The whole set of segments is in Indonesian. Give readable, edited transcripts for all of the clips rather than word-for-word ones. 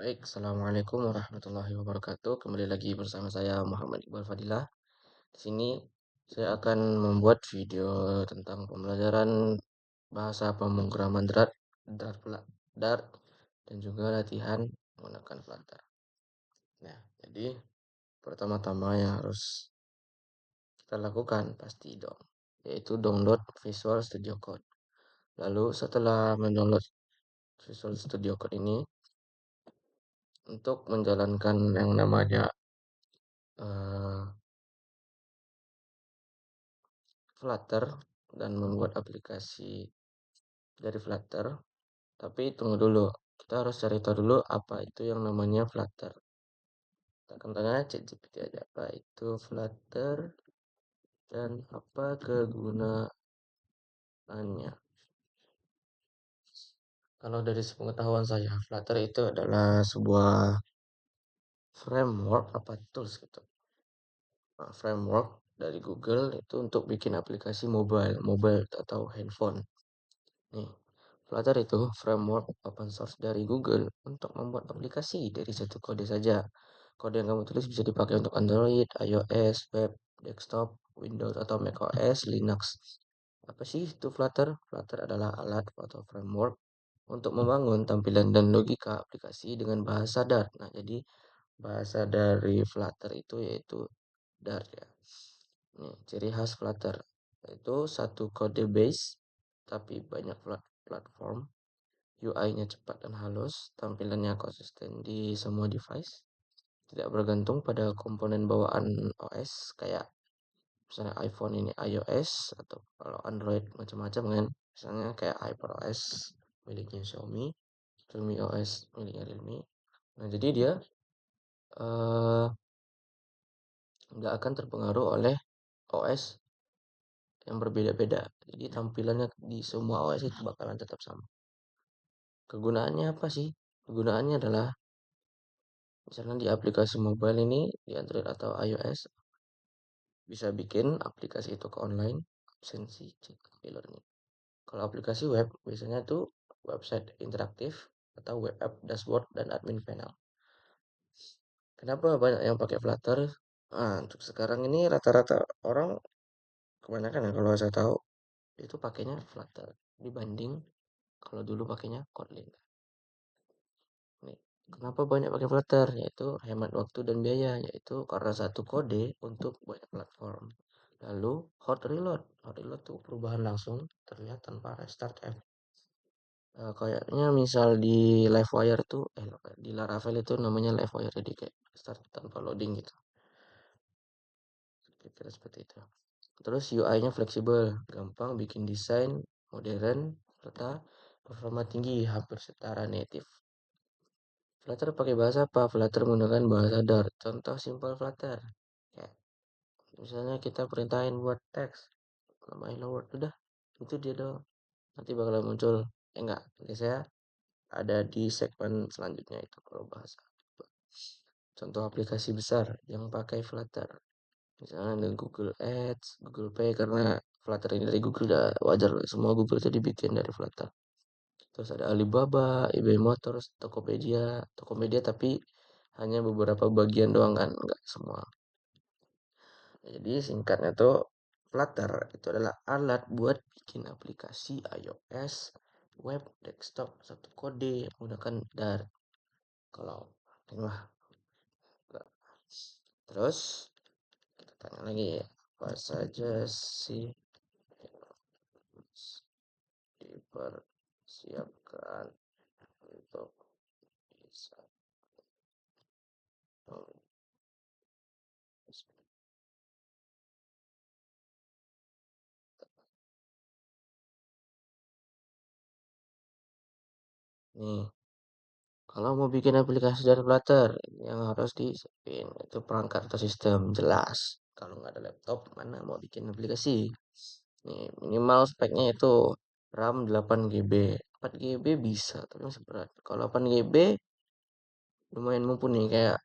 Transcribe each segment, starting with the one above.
Baik, Assalamualaikum warahmatullahi wabarakatuh. Kembali lagi bersama saya Muhammad Iqbal Fadilah. Di sini saya akan membuat video tentang pembelajaran bahasa pemrograman Dart, dan juga latihan menggunakan Flutter. Nah, jadi pertama-tama yang harus kita lakukan pasti dong, yaitu download Visual Studio Code. Lalu setelah mendownload Visual Studio Code ini, untuk menjalankan yang namanya eh, Flutter dan membuat aplikasi dari Flutter. Tapi tunggu dulu, kita harus cari tahu dulu apa itu yang namanya Flutter. Kita akan tanya ChatGPT aja apa itu Flutter dan apa kegunaannya. Kalau dari sepengetahuan saya, Flutter itu adalah sebuah framework apa tools gitu. Nah, framework dari Google itu untuk bikin aplikasi mobile atau handphone. Nih, Flutter itu framework open source dari Google untuk membuat aplikasi dari satu kode saja. Kode yang kamu tulis bisa dipakai untuk Android, iOS, web, desktop, Windows atau macOS, Linux. Apa sih itu Flutter? Flutter adalah alat atau framework untuk membangun tampilan dan logika aplikasi dengan bahasa Dart. Nah, jadi bahasa dari Flutter itu yaitu Dart ya. Nih, ciri khas Flutter itu satu kode base tapi banyak platform, UI-nya cepat dan halus, tampilannya konsisten di semua device, tidak bergantung pada komponen bawaan OS kayak misalnya iPhone ini iOS atau kalau Android macam-macam kan, misalnya kayak HyperOS miliknya Xiaomi, Realme OS miliknya Realme. Nah, jadi dia eh, nggak akan terpengaruh oleh OS yang berbeda-beda. Jadi tampilannya di semua OS itu bakalan tetap sama. Kegunaannya apa sih? Kegunaannya adalah misalnya di aplikasi mobile ini di Android atau iOS bisa bikin aplikasi itu ke online, absensi, cek, e-learning. Kalau aplikasi web biasanya tuh website interaktif atau web app, dashboard, dan admin panel. Kenapa banyak yang pakai Flutter? Nah, untuk sekarang ini rata-rata orang kebanyakan ya kalau saya tahu itu pakainya Flutter dibanding kalau dulu pakainya Kotlin. Nih, kenapa banyak pakai Flutter? Yaitu hemat waktu dan biaya, yaitu karena satu kode untuk banyak platform. Lalu hot reload. Hot reload tuh perubahan langsung terlihat tanpa restart app. Kayaknya misal di Livewire tuh, di Laravel itu namanya Livewire, jadi kayak start tanpa loading gitu. Kira-kira seperti itu. Terus UI-nya fleksibel, gampang bikin desain, modern, serta performa tinggi, hampir setara native. Flutter pakai bahasa apa? Flutter menggunakan bahasa Dart. Contoh simpel Flutter. Ya, misalnya kita perintahin buat teks, nama hello world, udah, itu dia doang. Nanti bakal muncul. Enggak, biasanya ada di segmen selanjutnya itu kalau bahasa. Contoh aplikasi besar yang pakai Flutter. Misalnya ada Google Ads, Google Pay, karena Flutter ini dari Google udah wajar lah. Semua Google itu dibikin dari Flutter. Terus ada Alibaba, eBay Motors, Tokopedia tapi hanya beberapa bagian doang kan, enggak semua. Jadi singkatnya tuh Flutter itu adalah alat buat bikin aplikasi iOS, web, desktop, satu kode yang menggunakan Dart. Kalau ini mah enggak. Terus kita tanya lagi ya, apa saja sih dipersiapkan untuk bisa nih. Kalau mau bikin aplikasi dari Flutter, yang harus disiapin itu perangkat atau sistem jelas. Kalau nggak ada laptop, mana mau bikin aplikasi? Nih, minimal speknya itu RAM 8 GB. 4 GB bisa, tapi masih berat. Kalau 8 GB lumayan mumpuni kayak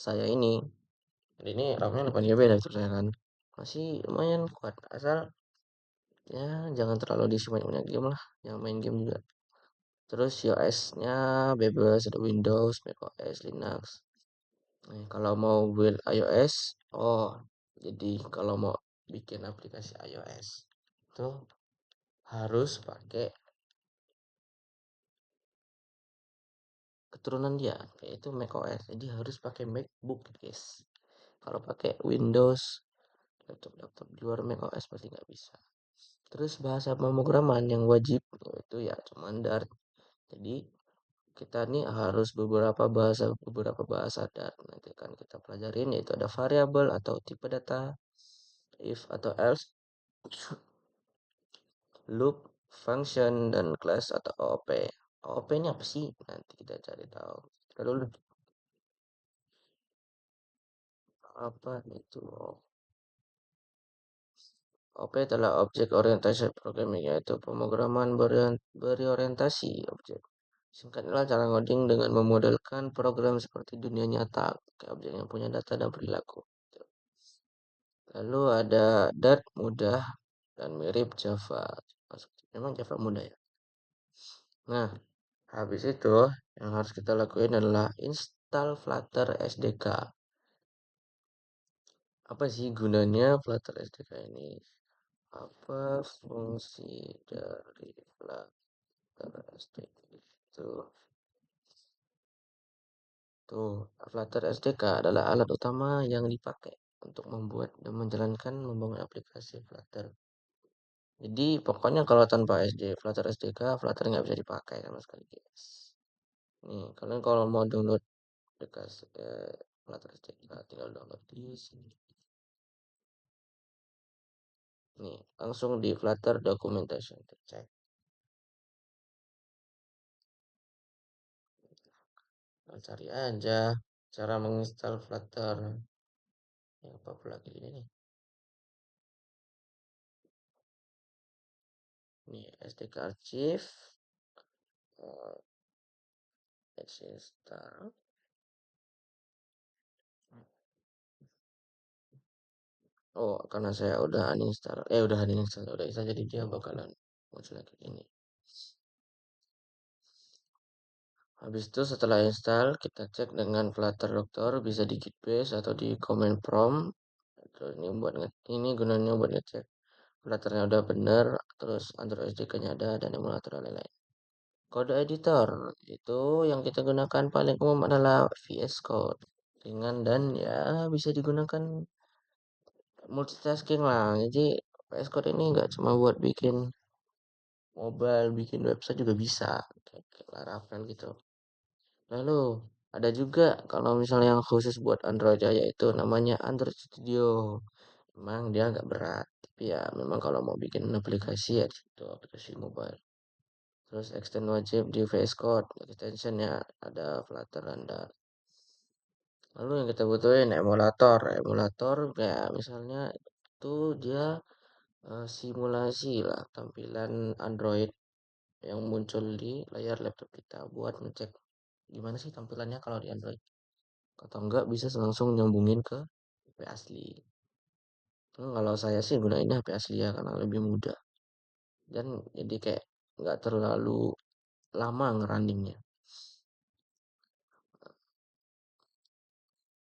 saya ini. Jadi ini RAM-nya 8 GB dari saya kan. Masih lumayan kuat. Asal ya jangan terlalu diisi banyak game lah. Jangan main game juga. Terus iOS-nya bebas, ada Windows, macOS, Linux. Nih, kalau mau build iOS, oh, jadi kalau mau bikin aplikasi iOS itu harus pakai keturunan dia, yaitu macOS. Jadi harus pakai MacBook, guys. Kalau pakai Windows, laptop di luar macOS pasti nggak bisa. Terus bahasa pemrograman yang wajib itu ya cuman Dart. Jadi kita nih harus beberapa bahasa Dart. Nanti kan kita pelajarin yaitu ada variabel atau tipe data, if atau else, loop, function, dan class atau OOP. OOP ini apa sih? Nanti kita cari tahu. Lalu apa itu? OP adalah Object Oriented Programming, yaitu pemrograman berorientasi objek. Singkatnya cara ngoding dengan memodelkan program seperti dunia nyata, kayak objek yang punya data dan perilaku. Lalu ada Dart mudah dan mirip Java. Memang Java mudah ya. Nah, habis itu yang harus kita lakuin adalah install Flutter SDK. Apa sih gunanya Flutter SDK ini? Apa fungsi dari Flutter SDK itu? Tuh, Flutter SDK adalah alat utama yang dipakai untuk membuat dan menjalankan membangun aplikasi Flutter. Jadi pokoknya kalau tanpa Flutter SDK, Flutter nggak bisa dipakai sama sekali, guys. Nih, kalian kalau mau download aplikasi Flutter SDK, tinggal download di sini. Nih, langsung di Flutter Documentation, cek. Nah, cari aja cara menginstal Flutter. Yang apa pula lagi ini nih? Nih, SDK archive, uh, install. Oh, karena saya udah install jadi dia bakalan muncul lagi ini. Habis itu setelah install, kita cek dengan Flutter Doctor, bisa di git base atau di command prompt. Terus ini gunanya buat ngecek Flutternya udah bener, terus Android SDK-nya ada dan emulator lain-lain. Kode editor itu yang kita gunakan paling umum adalah VS Code, ringan dan ya bisa digunakan multitasking lah. Jadi VS Code ini nggak cuma buat bikin mobile, bikin website juga bisa, kayak Laravel gitu. Lalu ada juga kalau misalnya yang khusus buat Android ya, yaitu namanya Android Studio. Memang dia agak berat, tapi ya memang kalau mau bikin aplikasi ya itu aplikasi mobile. Terus extend wajib di VS Code, extensionnya ada Flutter dan Dart. Lalu yang kita butuhin emulator. Emulator kayak misalnya itu dia simulasi lah tampilan Android yang muncul di layar laptop kita buat ngecek gimana sih tampilannya kalau di Android. Atau enggak bisa langsung nyambungin ke HP asli. Kalau saya sih gunainnya HP asli ya karena lebih mudah. Dan jadi kayak nggak terlalu lama ngeruningnya.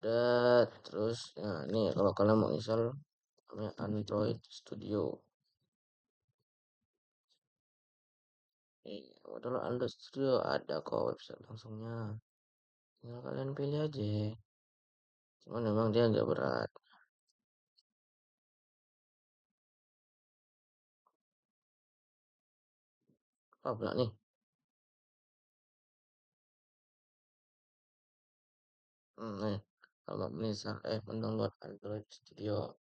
Dan terus nah nih kalau kalian mau install namanya Android Studio. Nih, modal Android Studio ada kok website langsungnya. Tinggal kalian pilih aja. Cuman memang dia agak berat. Apa pula nih? Nih, kalau menginstal mendownload Android Studio.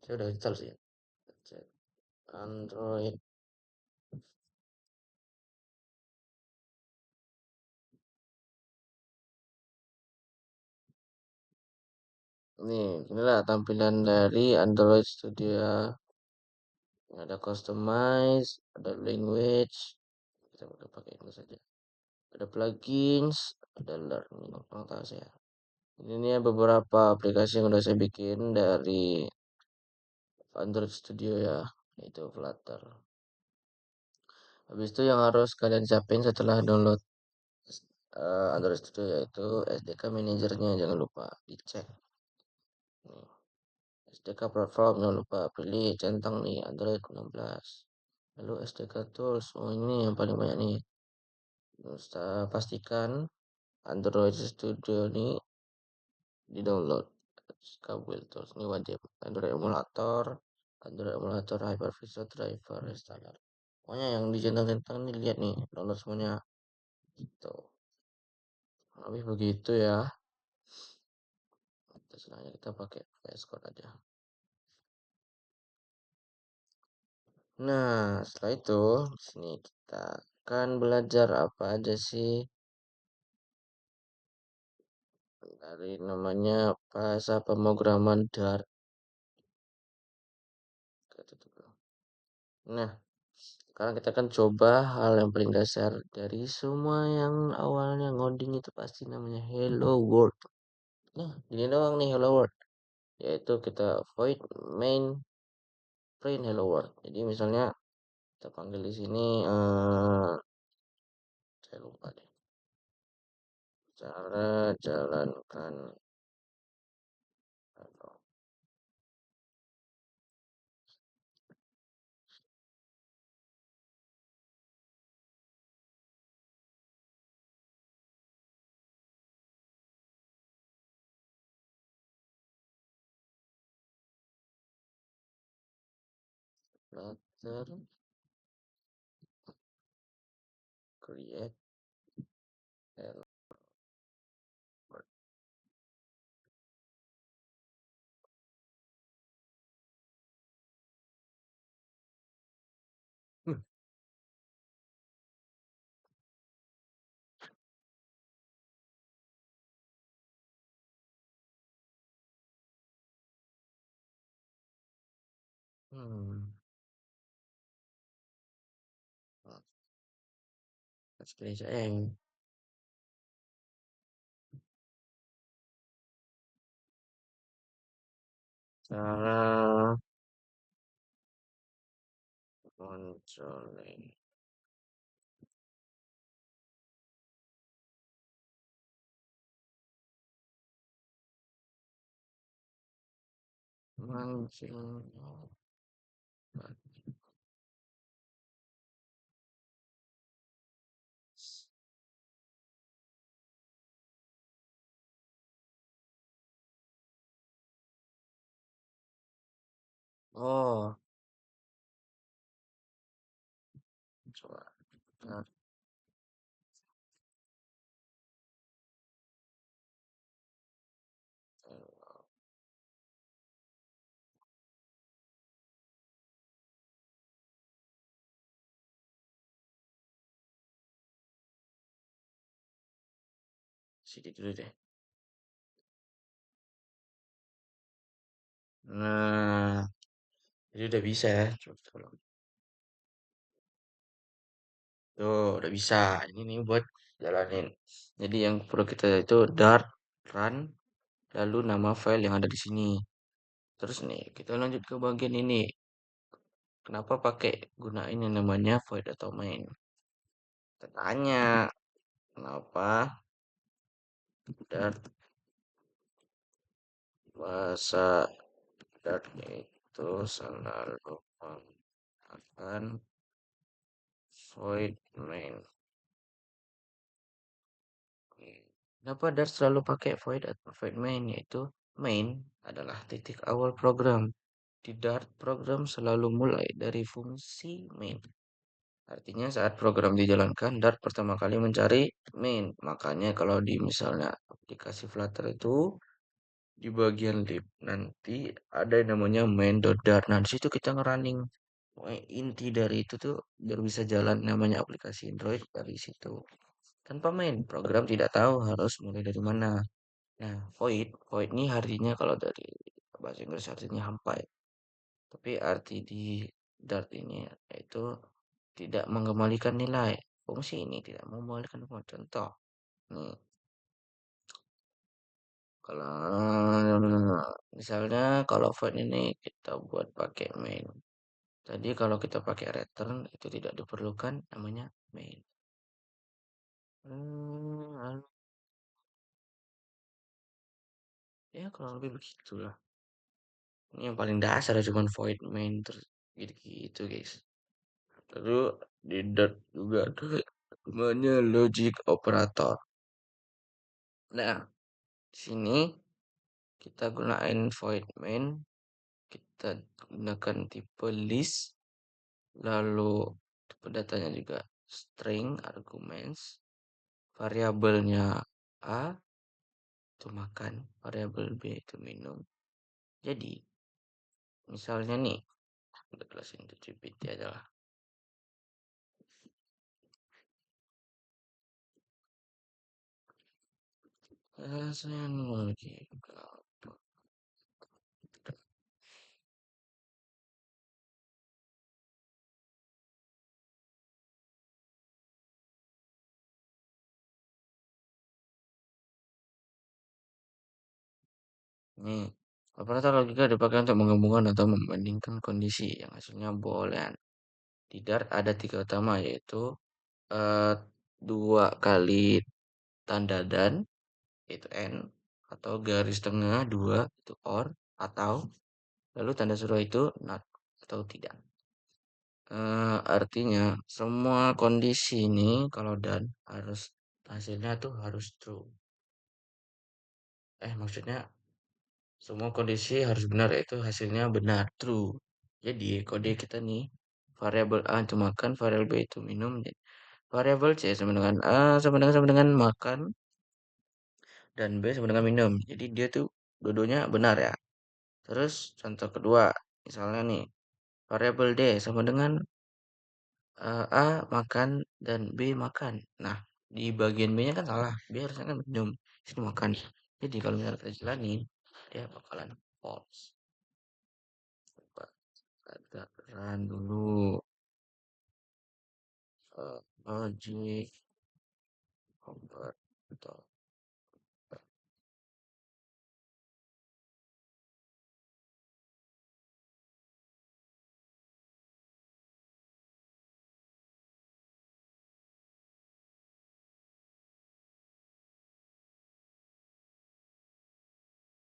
Saya udah install sih. Cek Android. Nih, inilah tampilan dari Android Studio. Ada customize, ada language. Kita udah pakai itu saja. Ada plugins, ada learning. Kurang tahu saya. Ini nih beberapa aplikasi yang udah saya bikin dari Android Studio ya, itu Flutter. Habis itu yang harus kalian siapin setelah download Android Studio yaitu SDK manajernya, jangan lupa dicek. Nih, SDK platform jangan lupa pilih centang nih Android 16. Lalu SDK tools, oh ini yang paling banyak nih. Terus pastikan Android Studio ini di download. Kabel tools ini wajib. Android emulator, hypervisor, driver, installer. Pokoknya yang dicentang-centang nih lihat nih, download semuanya. Gitu. Lebih begitu ya. Selanjutnya kita pakai VS Code aja. Nah, setelah itu di sini kita akan belajar apa aja sih dari namanya bahasa pemrograman Dart. Nah, sekarang kita akan coba hal yang paling dasar dari semua yang awalnya ngoding itu pasti namanya hello world. Nah, ini doang nih hello world, yaitu kita void main print hello world. Jadi misalnya kita panggil di sini saya lupa deh. Cara jalankan Flutter create hello world. Hmm. Screen saya yang cara controlling mancing. Oh, coba. Nah, sedikit dulu deh. Nah, jadi udah bisa ya. Coba tolong. Tuh, udah bisa. Ini nih buat jalanin. Jadi yang perlu kita itu dart run lalu nama file yang ada di sini. Terus nih, kita lanjut ke bagian ini. Kenapa pakai gunain yang namanya void atau main? Kita tanya, kenapa dart bahasa dart itu selalu menggunakan void main? Kenapa Dart selalu pakai void atau void main? Yaitu main adalah titik awal program. Di Dart, program selalu mulai dari fungsi main. Artinya saat program dijalankan, Dart pertama kali mencari main. Makanya kalau di misalnya aplikasi Flutter itu di bagian lib nanti ada yang namanya main.dart. Nah, di situ kita ngerunning. Pokoknya inti dari itu tuh biar bisa jalan namanya aplikasi Android dari situ. Tanpa main, program tidak tahu harus mulai dari mana. Nah, void ini artinya kalau dari bahasa Inggris artinya hampa ya. Tapi arti di Dart ini yaitu tidak mengembalikan nilai. Fungsi ini tidak mengembalikan nilai. Contoh, nih, kalau misalnya kalau void ini kita buat pakai main. Tadi kalau kita pakai return itu tidak diperlukan namanya main. Lalu ya kurang lebih begitulah. Ini yang paling dasar cuman void main terus gitu-gitu guys. Lalu di dot juga ada namanya logic operator. Nah, di sini kita gunain void main, kita gunakan tipe list, lalu tipe datanya juga string arguments, variabelnya A itu makan, variabel B itu minum. Jadi, misalnya nih, udah jelasin itu GPT adalah saya lagi nih. Operator logika dipakai untuk menggabungkan atau membandingkan kondisi yang hasilnya boolean. Di Dart ada tiga utama yaitu eh, dua kali tanda dan itu n atau garis tengah dua itu or atau lalu tanda suruh itu not atau tidak. Artinya semua kondisi ini kalau dan harus hasilnya tuh harus true. Maksudnya semua kondisi harus benar yaitu hasilnya benar true. Jadi kode kita nih variabel A itu makan, variabel B itu minum, variabel C sama dengan A sama dengan makan dan B sama dengan minum. Jadi dia tuh dua-duanya benar ya. Terus contoh kedua, misalnya nih variabel D sama dengan A makan dan B makan. Nah, di bagian B-nya kan salah. B harusnya kan minum, sini makan. Jadi kalau misalnya kita jalanin, dia bakalan false. Coba kita run dulu logic operator.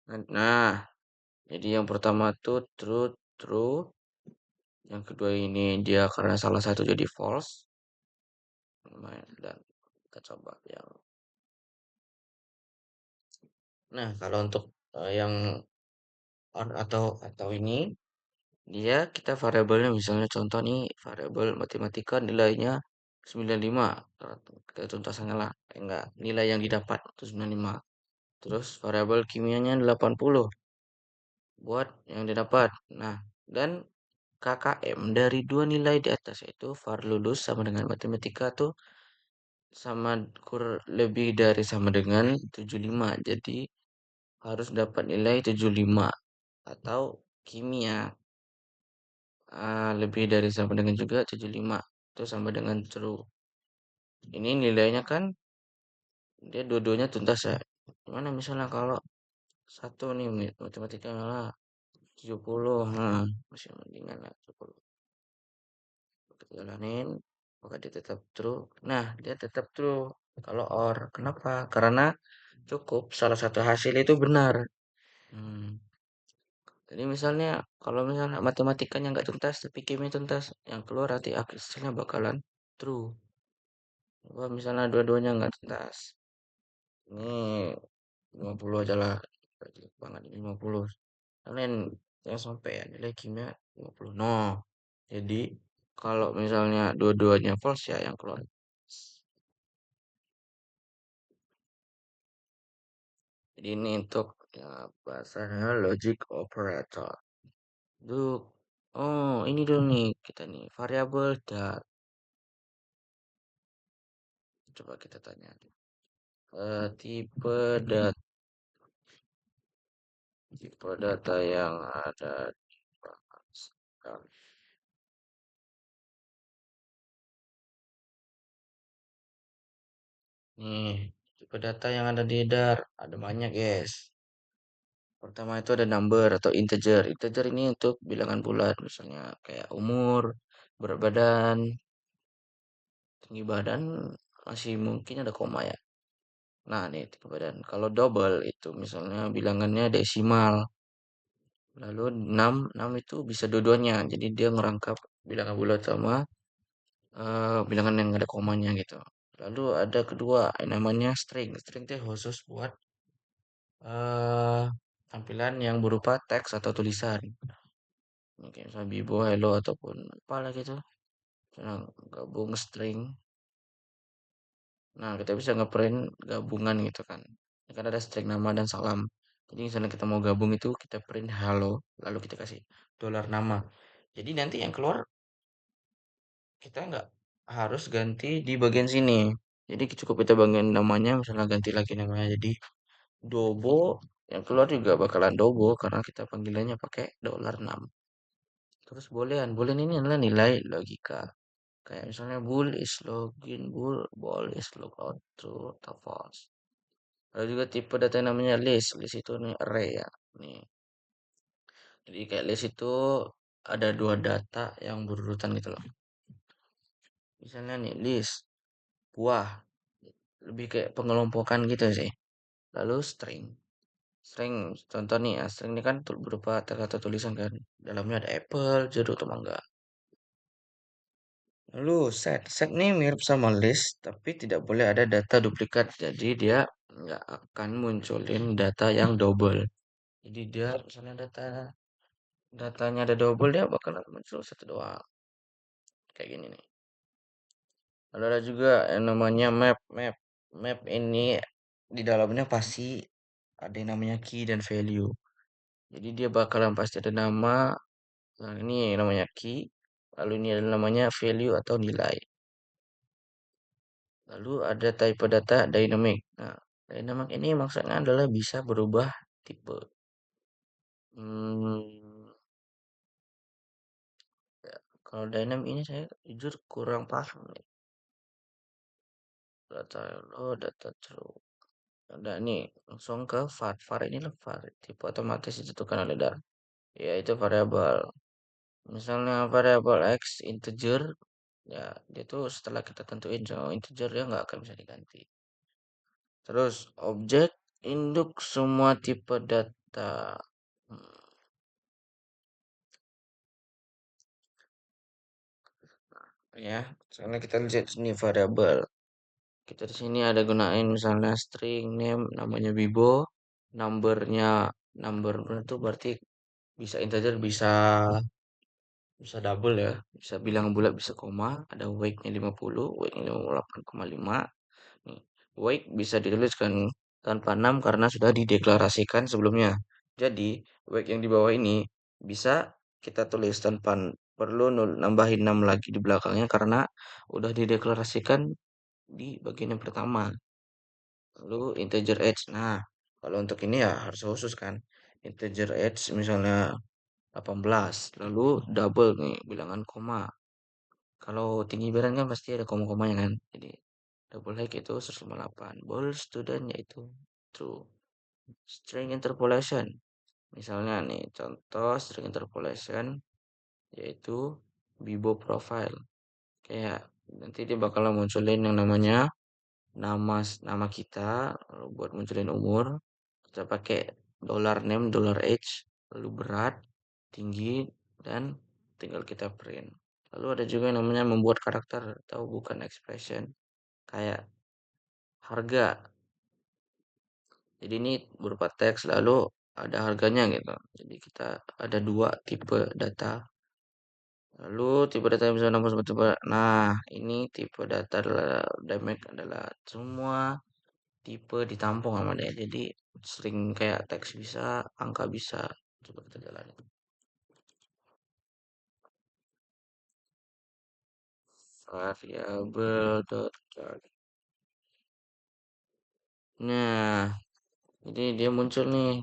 Nah, jadi yang pertama tuh true, true. Yang kedua ini dia karena salah satu jadi false. Lumayan. Dan kita coba yang. Nah, kalau untuk yang on atau ini dia kita variabelnya misalnya contoh nih variabel matematika nilainya 95. Kita tuntasannya lah. Enggak, nilai yang didapat itu 95. Terus variabel kimianya 80 buat yang didapat. Nah, dan KKM dari dua nilai di atas itu var lulus sama dengan matematika tuh sama lebih dari sama dengan 75. Jadi harus dapat nilai 75 atau kimia lebih dari sama dengan juga 75 itu sama dengan true. Ini nilainya kan dia dua-duanya tuntas ya. Gimana misalnya kalau satu nih matematika malah 70, nah masih mendingan lah 70. Kita jalanin, maka dia tetap true. Nah, dia tetap true kalau or. Kenapa? Karena cukup salah satu hasil itu benar. Hmm. Jadi misalnya kalau misalnya matematikanya nggak tuntas tapi kimia tuntas, yang keluar nanti hasilnya bakalan true. Kalau misalnya dua-duanya nggak tuntas, ini 50 aja lah. Jelek banget ini 50. Kalian yang sampai ya nilai kimia 50. No. Jadi kalau misalnya dua-duanya false ya yang keluar. Jadi ini untuk ya, bahasanya logic operator. Duk. Oh, ini dulu nih kita nih variabel dan coba kita tanya. Tipe data tipe data yang ada di perangkat. Nih, tipe data yang ada di dar ada banyak guys. Pertama itu ada number atau integer. Integer ini untuk bilangan bulat, misalnya kayak umur, berat badan, tinggi badan, masih mungkin ada koma ya. Nah, nih tinggi badan. Kalau double itu misalnya bilangannya desimal. Lalu 6 itu bisa dua-duanya. Jadi dia ngerangkap bilangan bulat sama bilangan yang ada komanya gitu. Lalu ada kedua yang namanya string. String itu khusus buat eh tampilan yang berupa teks atau tulisan. Mungkin misalnya Bibo, Hello ataupun apalah gitu. Misalnya gabung string. Nah, kita bisa ngeprint gabungan gitu kan. Ini kan ada string nama dan salam. Jadi misalnya kita mau gabung itu kita print hello, lalu kita kasih dolar nama. Jadi nanti yang keluar kita nggak harus ganti di bagian sini. Jadi cukup kita bagian namanya, misalnya ganti lagi namanya jadi Dobo, yang keluar juga bakalan Dobo karena kita panggilannya pakai dolar 6. Terus boolean, boolean ini adalah nilai logika. Kayak misalnya bool is login, ball is logout, true atau false. Ada juga tipe data yang namanya list. List itu nih array ya. Nih. Jadi kayak list itu ada dua data yang berurutan gitu loh. Misalnya nih list buah, lebih kayak pengelompokan gitu sih. Lalu string. String contoh nih ya, string ini kan berupa kata tulisan kan. Dalamnya ada apple, jeruk atau mangga. Lalu set. Set ini mirip sama list, tapi tidak boleh ada data duplikat. Jadi dia nggak akan munculin data yang double. Jadi dia misalnya datanya ada double, dia bakal muncul satu doang. Kayak gini nih. Lalu ada juga yang namanya map. Map ini di dalamnya pasti ada yang namanya key dan value. Jadi dia bakalan pasti ada nama. Nah, ini namanya key. Lalu ini adalah namanya value atau nilai. Lalu ada type data dynamic. Nah, dynamic ini maksudnya adalah bisa berubah tipe. Hmm, ya, kalau dynamic ini saya jujur kurang paham nih. Data low, data true. Ada nih, langsung ke var. Var ini lah var. Tipe otomatis ditentukan oleh dar. Ya, itu variabel. Misalnya variabel x integer, ya dia tuh setelah kita tentuin sama integer dia nggak akan bisa diganti. Terus objek induk semua tipe data. Hmm, ya, soalnya kita lihat sini variabel. Kita di sini ada gunain misalnya string name namanya Bibo, numbernya number itu berarti bisa integer bisa bisa double ya, bisa bilang bulat bisa koma, ada weight-nya 50, weight-nya 58,5. Nih, weight bisa dituliskan tanpa 6 karena sudah dideklarasikan sebelumnya. Jadi, weight yang di bawah ini bisa kita tulis tanpa perlu nambahin 6 lagi di belakangnya karena udah dideklarasikan di bagian yang pertama. Lalu integer edge. Nah, kalau untuk ini ya harus khusus kan. Integer edge misalnya 18. Lalu double nih bilangan koma. Kalau tinggi badan kan pasti ada koma-komanya kan. Jadi double high itu 158. Ball student yaitu true. String interpolation. Misalnya nih contoh string interpolation yaitu Bibo profile. Kayak nanti dia bakal munculin yang namanya nama nama kita, lalu buat munculin umur kita pakai dollar name, dollar age, lalu berat, tinggi, dan tinggal kita print. Lalu ada juga yang namanya membuat karakter atau bukan expression kayak harga. Jadi ini berupa teks lalu ada harganya gitu. Jadi kita ada dua tipe data. Lalu tipe data yang bisa nampung seperti tipe. Nah, ini tipe data adalah damage adalah semua tipe ditampung sama dia. Jadi sering kayak teks bisa, angka bisa. Coba kita jalanin. Variable dot chart. Nah, jadi dia muncul nih.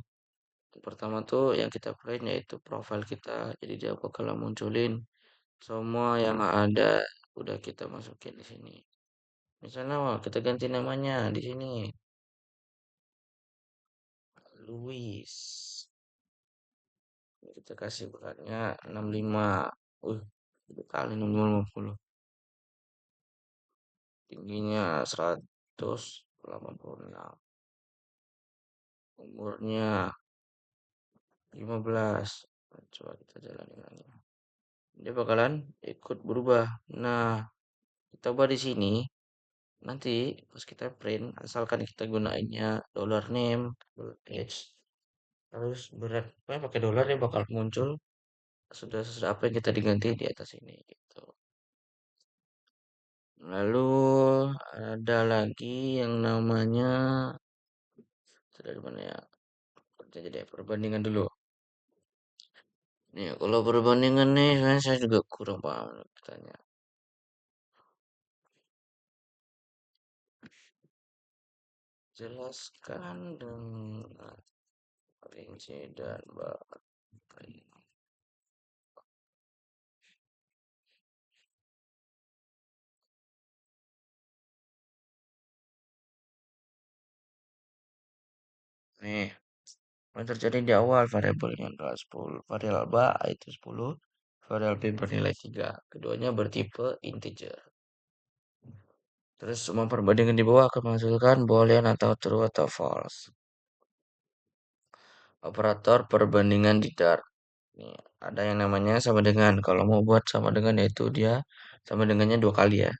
Pertama tuh yang kita print yaitu profile kita. Jadi dia bakal munculin semua yang ada udah kita masukin di sini. Misalnya wah, kita ganti namanya di sini. Luis. Kita kasih beratnya 65. Uh, Gede kali 65 50. Tingginya 186. Umurnya 15. Coba kita jalanin lagi. Dia bakalan ikut berubah. Nah, kita ubah di sini. Nanti pas kita print, asalkan kita gunainnya dollar name, dollar age, terus berat, pakai dolar ya bakal muncul sudah apa yang kita diganti di atas ini gitu. Lalu ada lagi yang namanya dari mana ya? Kerja jadi perbandingan dulu. Nih, kalau perbandingan nih, saya juga kurang paham katanya. Jelaskan dengan rinci dan bahan. Nih, yang terjadi di awal variabelnya adalah 10. Variabel A itu 10, variabel B bernilai 3. Keduanya bertipe integer. Terus semua perbandingan di bawah akan menghasilkan boolean atau true atau false. Operator perbandingan di Dart. Nih, ada yang namanya sama dengan. Kalau mau buat sama dengan yaitu dia sama dengannya dua kali ya.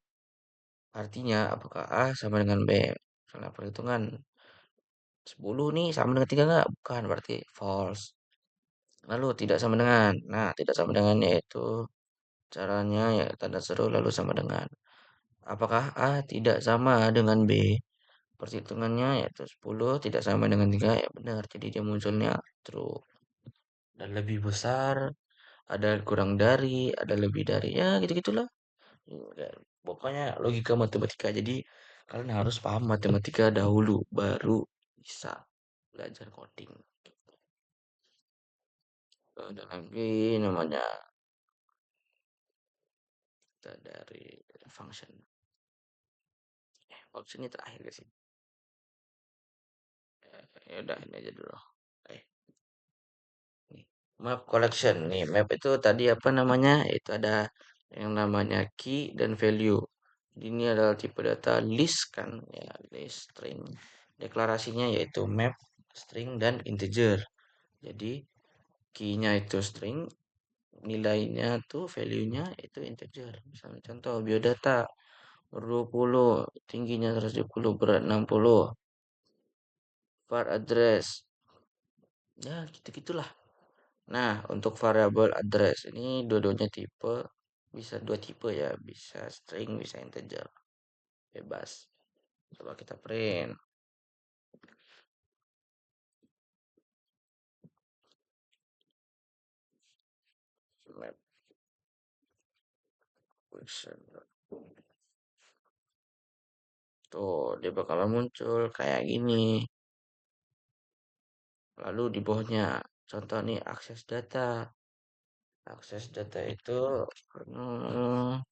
Artinya apakah A sama dengan B? Misalnya perhitungan 10 nih sama dengan 3 nggak? Bukan, berarti false. Lalu tidak sama dengan. Nah, tidak sama dengan yaitu caranya ya tanda seru lalu sama dengan. Apakah A tidak sama dengan B? Perhitungannya yaitu 10 tidak sama dengan 3 ya benar. Jadi dia munculnya true. Dan lebih besar, ada kurang dari, ada lebih dari. Ya gitu-gitulah. Ya, pokoknya logika matematika. Jadi kalian harus paham matematika dahulu baru bisa belajar coding. Ada lagi namanya kita dari function. Function ini terakhir guys sih. Ya udah ini aja dulu. Eh, nih. Map collection nih. Map itu tadi apa namanya? Itu ada yang namanya key dan value. Ini adalah tipe data list kan, ya list string. Deklarasinya yaitu map, string dan integer. Jadi key-nya itu string, nilainya tuh value-nya itu integer. Misalnya contoh biodata 20, tingginya 170, berat 60. Var address. Ya, gitu-gitulah. Nah, untuk variabel address ini dua-duanya tipe, bisa dua tipe ya, bisa string, bisa integer. Bebas. Coba kita print. Map question. Tuh, dia bakalan muncul kayak gini. Lalu di bawahnya, contoh nih akses data. Akses data itu hmm,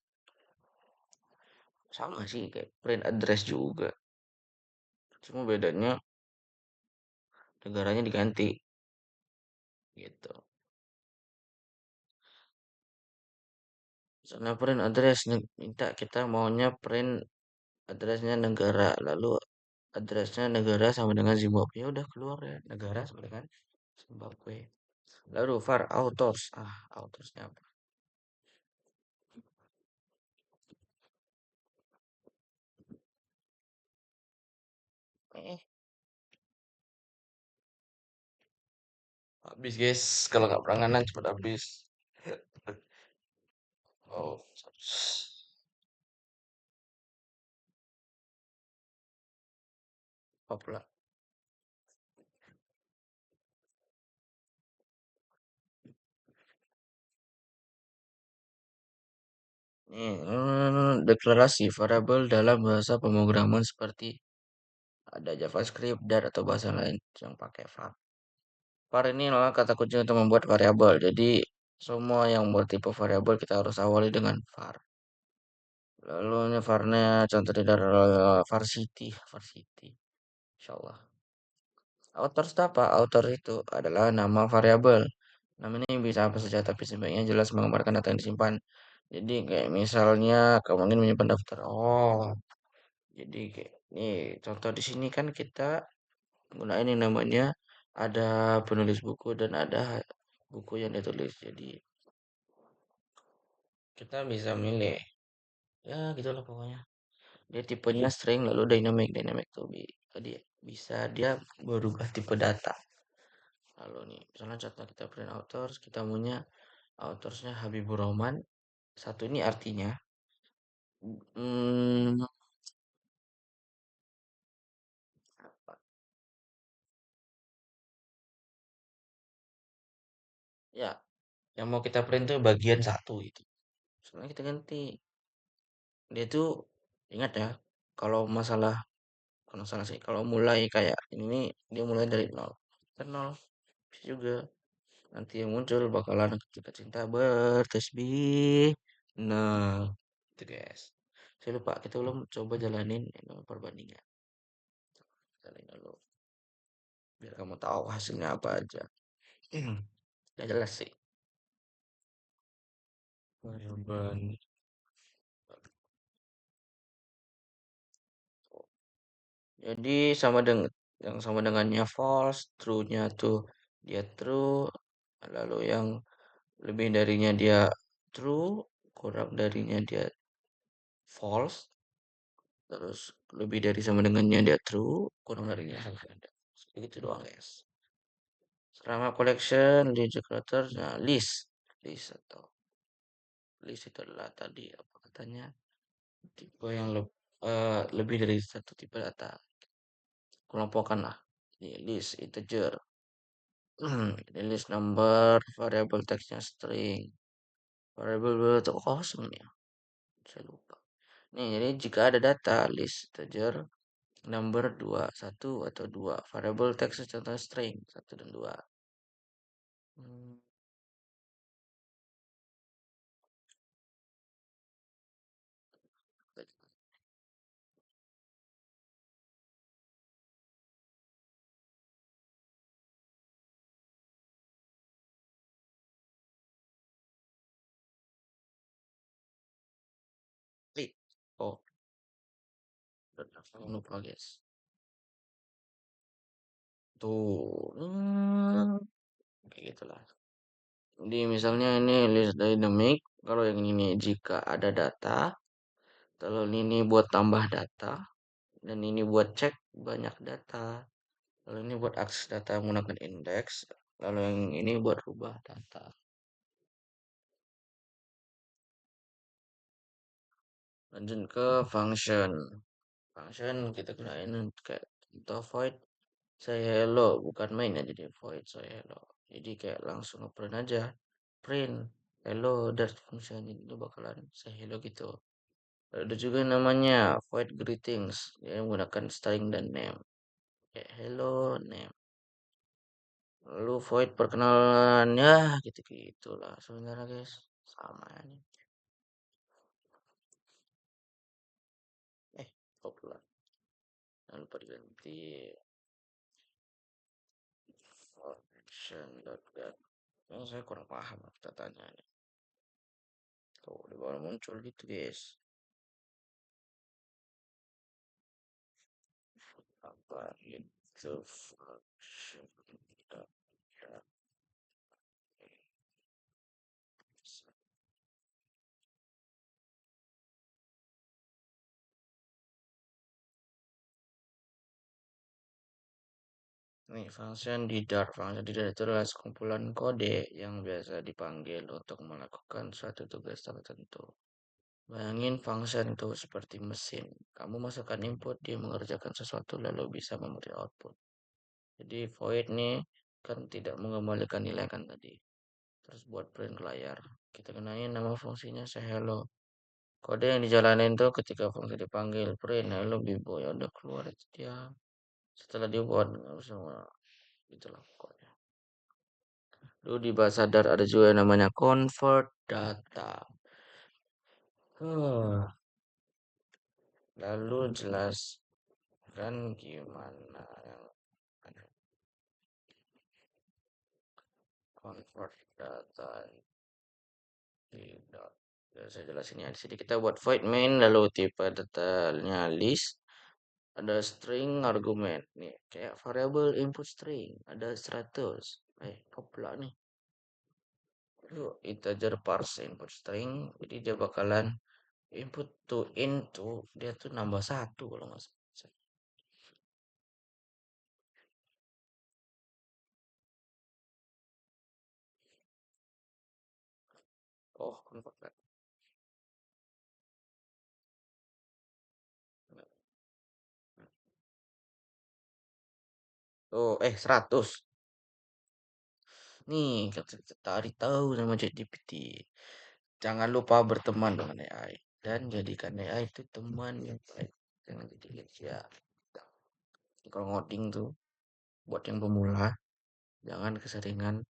sama sih kayak print address juga. Cuma bedanya negaranya diganti gitu. Misalnya print address minta kita maunya print addressnya negara, lalu addressnya negara sama dengan Zimbabwe. Ya udah keluar ya negara sama dengan Zimbabwe. Lalu var authors. Authorsnya apa? Eh, habis guys. Kalau nggak peranganan cepat habis. Oh, apa pula? Nih, deklarasi variabel dalam bahasa pemrograman seperti ada JavaScript, Dart atau bahasa lain yang pakai var. Var ini adalah kata kunci untuk membuat variabel. Jadi semua yang bertipe variabel kita harus awali dengan var. Lalu ini varnya contoh di dalam varsity, insya Allah. Author itu apa? Author itu adalah nama variabel. Nama ini bisa apa saja, tapi sebaiknya jelas menggambarkan data yang disimpan. Jadi kayak misalnya kamu ingin menyimpan daftar. Oh, jadi kayak ini contoh di sini kan kita gunain yang namanya ada penulis buku dan ada buku yang ditulis. Jadi kita bisa milih ya gitulah pokoknya. Dia tipenya string lalu dynamic. Dynamic tuh tadi bisa dia berubah tipe data. Lalu nih, misalnya contoh kita print authors, kita punya autorsnya Habibur Rahman. Satu ini artinya, hmm, apa? Ya, yang mau kita print tuh bagian satu itu. Sebenarnya kita ganti. Dia tuh ingat ya, kalau masalah, kalau salah sih, kalau mulai kayak ini dia mulai dari nol. Kan nol bisa juga. Nanti yang muncul bakalan ketika cinta bertasbih. Nah, itu guys. Saya lupa, kita belum coba jalanin ini perbandingan. Jalanin dulu, biar kamu tahu hasilnya apa aja. Gak jelas sih. Perbandingan. Jadi sama dengan yang sama dengannya false, true-nya tuh dia true, lalu yang lebih darinya dia true, kurang darinya dia false, terus lebih dari sama dengannya dia true, kurang darinya sama ada. Segitu doang guys. Selama collection, list creator, nah list atau list itu adalah tadi apa katanya tipe yang lebih dari satu tipe data. Kelompokkan lah. Ini list integer. List number, variable teksnya string, variable itu kosong nih. Saya lupa. Nih, jadi jika ada data list integer number 2 1 atau 2 variable teks contoh string 1 dan 2. Hmm, wait. Oh, lupa guys. Tuh, kayak gitulah. Jadi misalnya ini list dynamic, kalau yang ini jika ada data, kalau ini buat tambah data, dan ini buat cek banyak data. Lalu ini buat akses data menggunakan indeks. Lalu yang ini buat rubah data. Lanjut ke function. Function kita gunain kayak contoh void saya hello, bukan main ya jadi void saya hello. Jadi kayak langsung print aja. Print hello dan function itu bakalan saya hello gitu. Ada juga namanya void greetings. Dia menggunakan string dan name. Kayak hello name. Lalu void perkenalan ya gitu-gitu lah sebenarnya guys. Sama ini. Kok pulang. Jangan lupa diganti function.get. Ini saya kurang paham katanya ini. Tuh, di bawah muncul gitu guys. Apa itu function.get. Nih, function di Dart itu adalah sekumpulan kode yang biasa dipanggil untuk melakukan suatu tugas tertentu. Bayangin function itu seperti mesin. Kamu masukkan input, dia mengerjakan sesuatu lalu bisa memberi output. Jadi void nih kan tidak mengembalikan nilai kan tadi. Terus buat print ke layar. Kita kenain nama fungsinya hello. Kode yang dijalanin tuh ketika fungsi dipanggil print hello bibo ya udah keluar itu dia. Setelah dibuat semua itulah pokoknya. Lalu di bahasa Dart ada juga yang namanya convert data. Lalu jelaskan gimana yang convert data tidak. Saya jelasin ya. Di sini kita buat void main, lalu tipe datanya list, ada string argumen. Nih, kayak variable input string, ada 100. Kopla nih. Lalu integer parse input string, jadi dia bakalan input to into, dia tuh nambah satu kalau nggak salah. Oh, convert data. Oh, 100. Nih, kita tarik tahu sama ChatGPT. Jangan lupa berteman dengan AI dan jadikan AI itu teman yang baik. Jangan jadikan dia. Kalau ngoding tuh buat yang pemula, jangan keseringan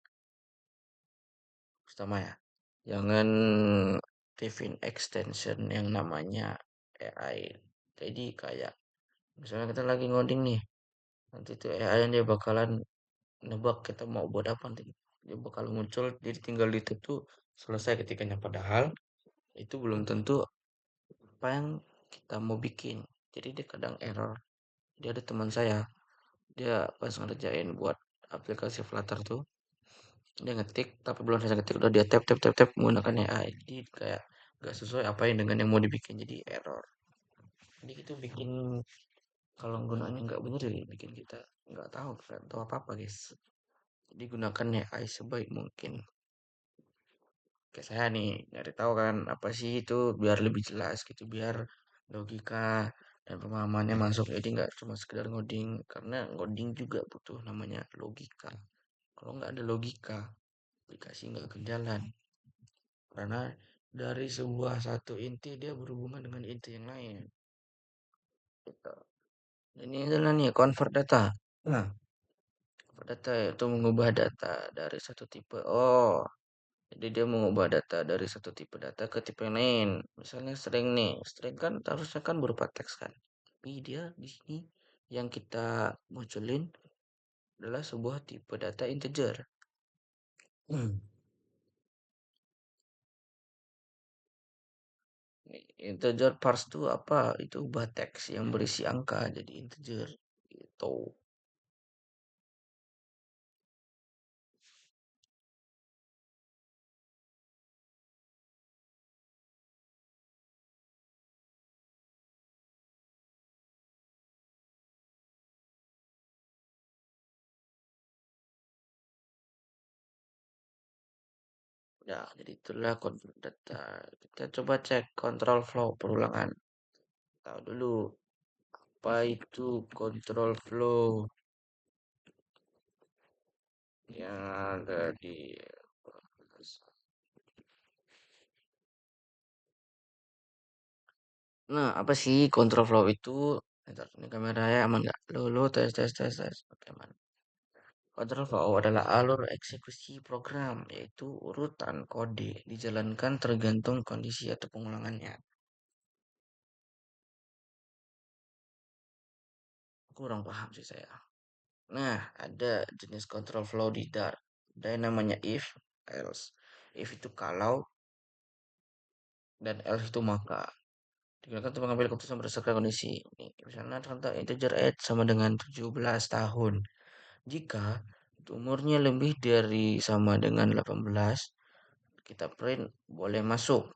pertama ya. Jangan aktifin extension yang namanya AI. Jadi kayak misalnya kita lagi ngoding nih, nanti tuh AI yang dia bakalan nebak kita mau buat apa nanti. Dia bakal muncul, jadi tinggal ditutup tuh selesai ketikanya. Padahal itu belum tentu apa yang kita mau bikin. Jadi dia kadang error. Dia ada teman saya, dia pas ngerjain buat aplikasi Flutter tuh, dia ngetik tapi belum selesai ngetik udah dia tap tap tap tap menggunakan AI. Jadi kayak gak sesuai apa yang dengan yang mau dibikin, jadi error. Jadi itu bikin kalau gunanya nggak bener jadi bikin kita nggak tahu apa apa guys. Jadi gunakan AI sebaik mungkin. Kayak saya nih nyari tahu kan apa sih itu biar lebih jelas gitu, biar logika dan pemahamannya masuk, jadi nggak cuma sekedar ngoding, karena ngoding juga butuh namanya logika. Kalau nggak ada logika, aplikasi nggak akan jalan, karena dari sebuah satu inti dia berhubungan dengan inti yang lain gitu. Ini adalah nih convert data. Nah, convert data itu mengubah data dari satu tipe. Oh, jadi dia mengubah data dari satu tipe data ke tipe yang lain. Misalnya string nih, string kan harusnya kan berupa teks kan. Tapi dia di sini yang kita munculin adalah sebuah tipe data integer. Hmm. Integer parse itu apa? Itu ubah teks yang berisi angka jadi integer. Gitu. Ya, jadi itulah convert data. Kita coba cek control flow perulangan. Tahu dulu apa itu control flow yang ada di. Nah, apa sih control flow itu? Bentar, ini kameranya aman nggak? Lo tes tes tes tes. Oke, aman. Control flow adalah alur eksekusi program, yaitu urutan kode dijalankan tergantung kondisi atau pengulangannya. Kurang paham sih saya. Nah, ada jenis control flow di Dart. Ada yang namanya if, else. If itu kalau, dan else itu maka. Digunakan untuk mengambil keputusan berdasarkan kondisi. Nih, misalnya contoh integer age sama dengan 17 tahun. Jika umurnya lebih dari sama dengan 18, kita print boleh masuk.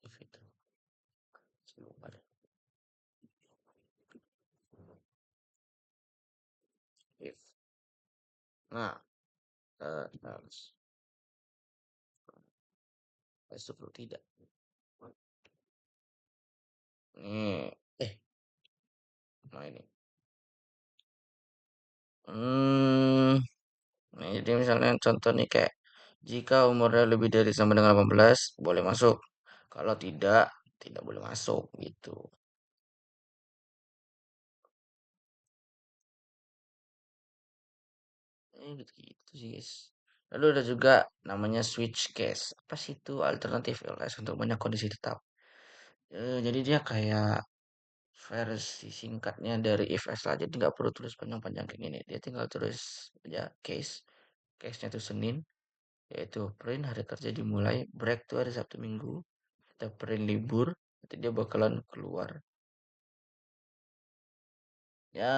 If itu. If. Nah, else. Masuk atau tidak. Nih, nah ini. Hmm, nah, jadi misalnya contoh nih kayak jika umurnya lebih dari sama dengan 18 boleh masuk. Kalau tidak, tidak boleh masuk gitu. Gitu sih guys. Lalu ada juga namanya switch case. Apa sih itu? Alternatif LS untuk banyak kondisi tetap. Jadi dia kayak versi singkatnya dari if else lah. Jadi nggak perlu tulis panjang-panjang kayak gini. Dia tinggal tulis ya case. Case-nya itu Senin, yaitu print hari kerja dimulai, break tuh hari Sabtu Minggu. Kita print libur, nanti dia bakalan keluar. Ya,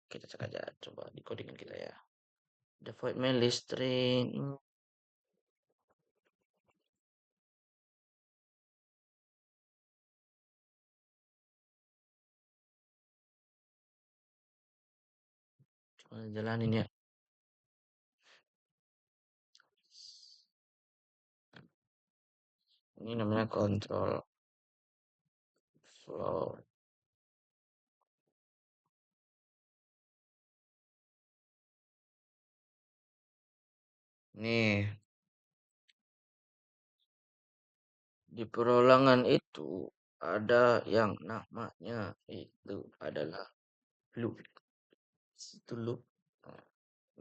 kita cek aja. Coba di codingan kita ya. The void mail list string. Coba jalanin ya. Ini namanya control flow. Nih, di perolangan itu ada yang namanya itu adalah loop. Itu loop. Nah,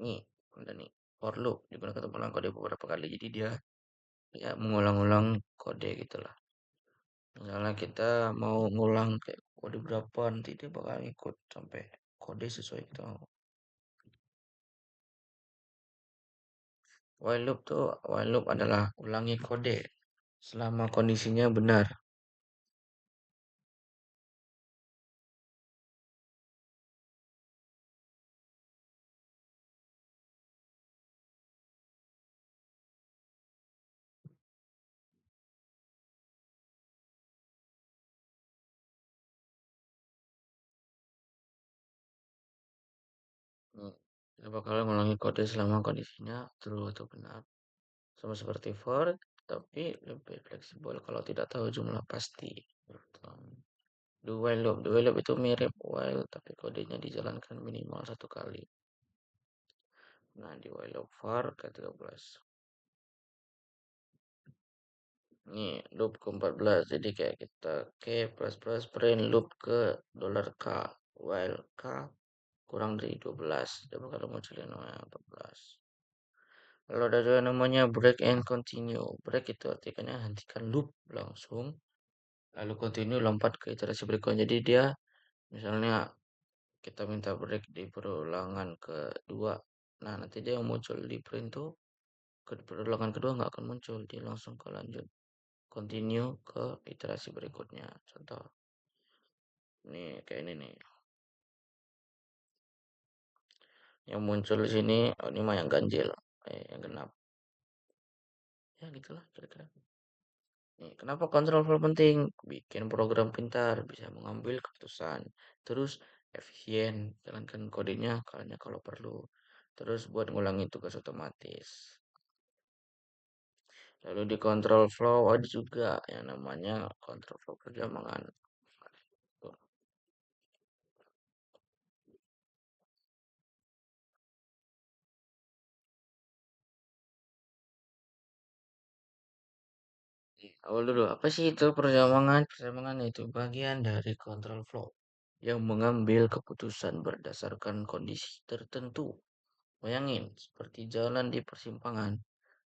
nih, ada nih. For loop digunakan untuk mengulang kode beberapa kali. Jadi dia ya mengulang-ulang kode gitulah. Misalnya kita mau ngulang kayak kode berapa nanti dia bakal ikut sampai kode sesuai kita mau. While loop adalah ulangi kode selama kondisinya benar. Hmm, Kita bakal mengulangi kode selama kondisinya true atau benar. Sama seperti for, tapi lebih fleksibel kalau tidak tahu jumlah pasti. Gitu. The while loop itu mirip while, tapi kodenya dijalankan minimal satu kali. Nah, di while loop for ke-13. Ini loop ke-14. Jadi kayak kita k plus plus print loop ke $k. While k kurang dari 12. Dia bakal munculin namanya 14. Lalu ada juga namanya break and continue. Break itu artinya hentikan loop langsung. Lalu continue lompat ke iterasi berikutnya. Jadi dia misalnya kita minta break di perulangan kedua. Nah, nanti dia yang muncul di print tuh ke perulangan kedua nggak akan muncul. Dia langsung ke lanjut. Continue ke iterasi berikutnya. Contoh. Nih, kayak ini nih. Yang muncul di sini, oh, ini mah yang ganjil. Yang genap. Ya, gitulah kira-kira. Nih, kenapa kontrol flow penting? Bikin program pintar, bisa mengambil keputusan. Terus efisien, jalankan kodenya kalau perlu. Terus buat ngulangi tugas otomatis. Lalu di control flow ada juga yang namanya control flow perjamangan. Tuh. Awal dulu, apa sih itu perjamangan? Perjamangan itu bagian dari control flow yang mengambil keputusan berdasarkan kondisi tertentu. Bayangin, seperti jalan di persimpangan.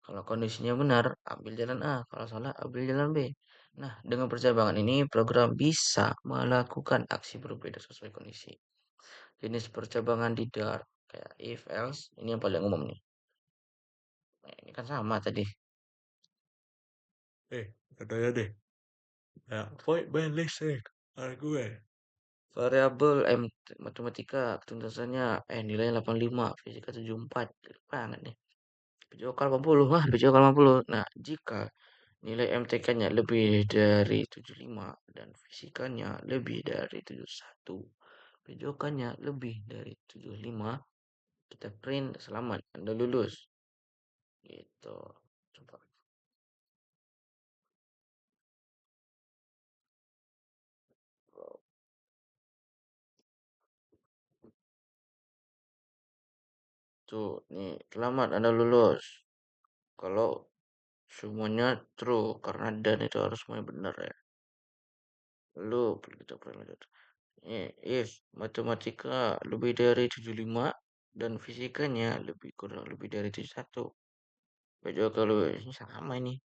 Kalau kondisinya benar, ambil jalan A. Kalau salah, ambil jalan B. Nah, dengan percabangan ini, program bisa melakukan aksi berbeda sesuai kondisi. Jenis percabangan di Dart, kayak if, else, ini yang paling umum nih. Nah, ini kan sama tadi. Katanya deh. Ya, void main listrik. Ada gue. Variabel matematika, ketuntasannya, nilainya 85, fisika 74. Jelek banget nih. PJOK 80, wah PJOK 80. Nah, jika nilai MTK-nya lebih dari 75 dan fisikanya lebih dari 71, PJOK-nya lebih dari 75, kita print selamat, Anda lulus. Gitu. Coba. Tuh, nih, selamat Anda lulus. Kalau semuanya true, karena dan itu harus semuanya benar ya. Lalu, kita print lanjut. If matematika lebih dari 75 dan fisikanya lebih dari 71. Baju kalau ini sama ini.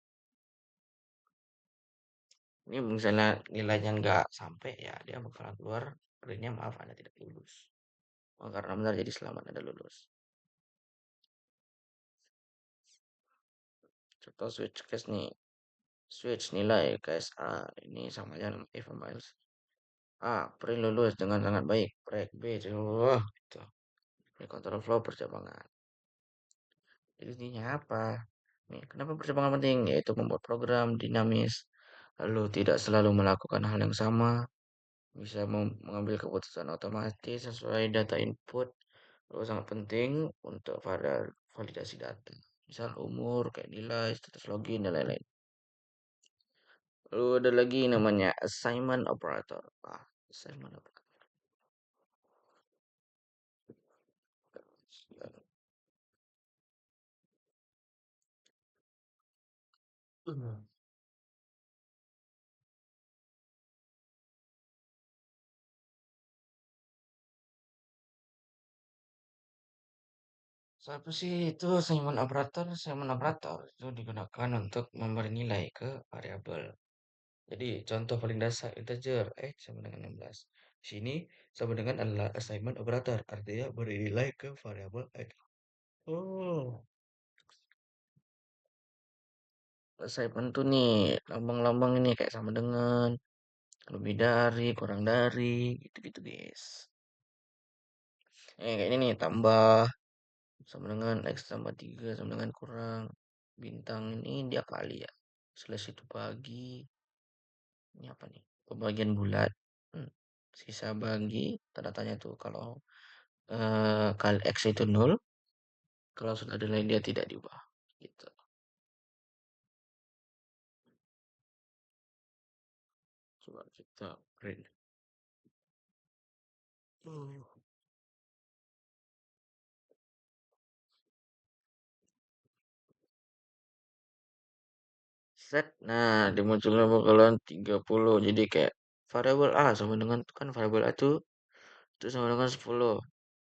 Ini misalnya nilainya nggak sampai ya dia bakalan keluar grade-nya maaf Anda tidak lulus. Oh, karena benar jadi selamat Anda lulus. Contoh switch case nih. Switch nilai case A ini sama aja if miles. A, print lulus dengan sangat baik. Break B, wah, gitu. Ini control flow percabangan. Jadi intinya apa? Nih, kenapa percabangan penting? Yaitu membuat program dinamis, lalu tidak selalu melakukan hal yang sama, bisa mengambil keputusan otomatis sesuai data input, lalu sangat penting untuk pada validasi data. Misal umur, kayak nilai, status login, dan lain-lain. Lalu ada lagi namanya assignment operator. Assignment operator. Siapa sih itu assignment operator itu digunakan untuk memberi nilai ke variabel. Jadi contoh paling dasar integer X sama dengan 16. Sini sama dengan adalah assignment operator, artinya beri nilai ke variabel X. Oh, assignment tuh nih lambang-lambang ini kayak sama dengan, lebih dari, kurang dari, gitu-gitu guys. Kayak ini nih tambah sama dengan X tambah 3 sama dengan kurang. Bintang ini dia kali ya. Slash itu bagi. Ini apa nih? Pembagian bulat. Hmm. Sisa bagi. Tanda tanya tuh kalau kali X itu nol. Kalau sudah ada nilai dia tidak diubah. Gitu. Coba kita print. Hmm. Set. Nah, dimunculnya bakalan 30. Jadi kayak variabel A sama dengan kan variabel A itu sama dengan 10.